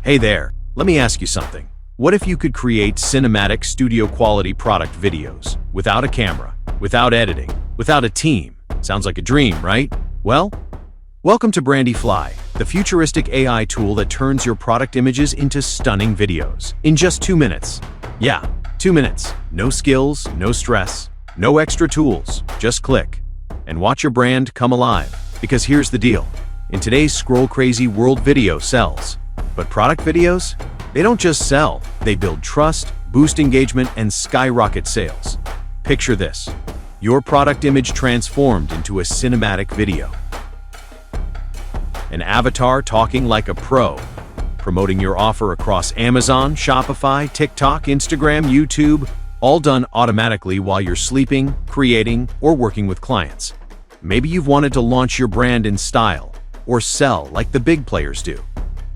Hey there, let me ask you something. What if you could create cinematic studio quality product videos without a camera, without editing, without a team? Sounds like a dream, right? Well, welcome to BrandiFly, the futuristic AI tool that turns your product images into stunning videos in just 2 minutes. Yeah, 2 minutes. No skills, no stress, no extra tools. Just click and watch your brand come alive. Because here's the deal. In today's scroll-crazy world, video sells. But product videos? They don't just sell. They build trust, boost engagement, and skyrocket sales. Picture this. Your product image transformed into a cinematic video. An avatar talking like a pro, promoting your offer across Amazon, Shopify, TikTok, Instagram, YouTube, all done automatically while you're sleeping, creating, or working with clients. Maybe you've wanted to launch your brand in style, or sell like the big players do.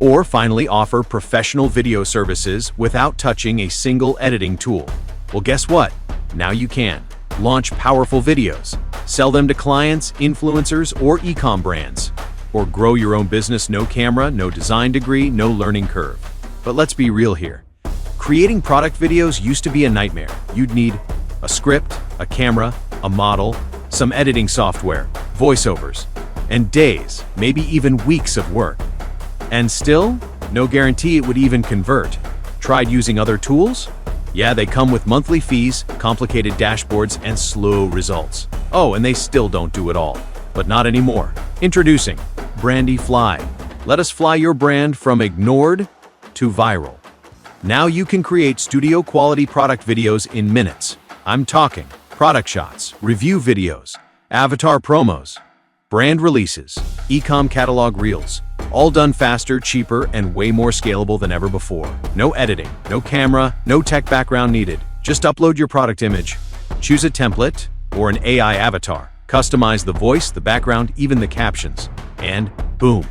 Or finally offer professional video services without touching a single editing tool. Well, guess what? Now you can. Launch powerful videos, sell them to clients, influencers, or e-com brands. Or grow your own business, no camera, no design degree, no learning curve. But let's be real here. Creating product videos used to be a nightmare. You'd need a script, a camera, a model, some editing software, voiceovers, and days, maybe even weeks of work. And still, no guarantee it would even convert. Tried using other tools? Yeah, they come with monthly fees, complicated dashboards, and slow results. Oh, and they still don't do it all. But not anymore. Introducing BrandiFly. Let us fly your brand from ignored to viral. Now you can create studio quality product videos in minutes. I'm talking product shots, review videos, avatar promos, brand releases, e-com catalog reels, all done faster, cheaper, and way more scalable than ever before. No editing, no camera, no tech background needed. Just upload your product image, choose a template or an AI avatar, customize the voice, the background, even the captions, and boom,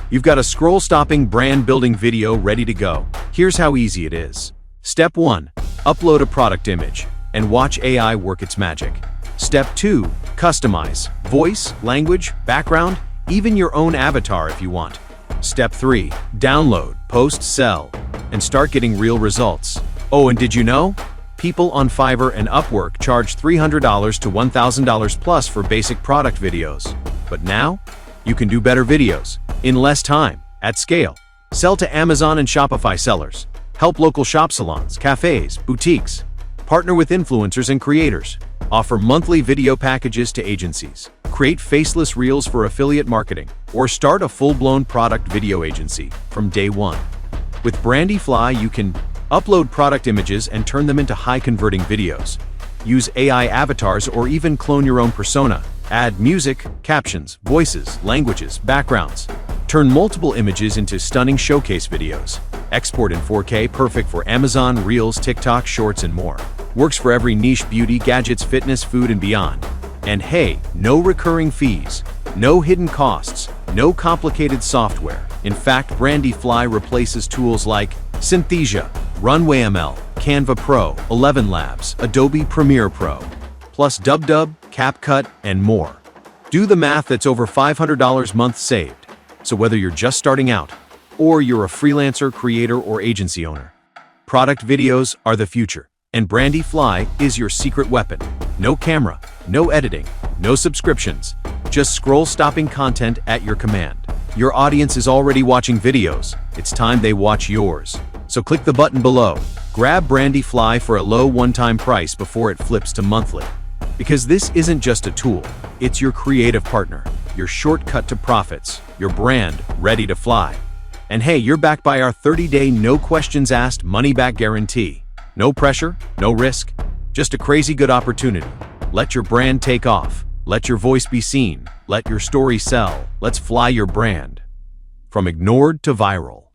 you've got a scroll-stopping brand-building video ready to go. Here's how easy it is. Step 1, upload a product image and watch AI work its magic. Step 2, customize voice, language, background, even your own avatar if you want. Step 3, download, post, sell, and start getting real results. Oh, and did you know? People on Fiverr and Upwork charge $300 to $1,000 plus for basic product videos. But now, you can do better videos, in less time, at scale. Sell to Amazon and Shopify sellers. Help local shop salons, cafes, boutiques. Partner with influencers and creators. Offer monthly video packages to agencies. Create faceless reels for affiliate marketing, or start a full-blown product video agency from day one. With BrandiFly, you can upload product images and turn them into high-converting videos. Use AI avatars or even clone your own persona. Add music, captions, voices, languages, backgrounds. Turn multiple images into stunning showcase videos. Export in 4K, perfect for Amazon, Reels, TikTok, Shorts, and more. Works for every niche: beauty, gadgets, fitness, food, and beyond. And hey, no recurring fees, no hidden costs, no complicated software. In fact, BrandiFly replaces tools like Synthesia, Runway ML, Canva Pro, 11 Labs, Adobe Premiere Pro, plus DubDub, CapCut, and more. Do the math, that's over $500 a month saved. So whether you're just starting out, or you're a freelancer, creator, or agency owner, product videos are the future. And BrandiFly is your secret weapon. No camera, no editing, no subscriptions, just scroll-stopping content at your command. Your audience is already watching videos. It's time they watch yours. So click the button below. Grab BrandiFly for a low one-time price before it flips to monthly. Because this isn't just a tool, it's your creative partner, your shortcut to profits, your brand ready to fly. And hey, you're backed by our 30-day no questions asked money-back guarantee. No pressure, no risk, just a crazy good opportunity. Let your brand take off. Let your voice be seen. Let your story sell. Let's fly your brand from ignored to viral.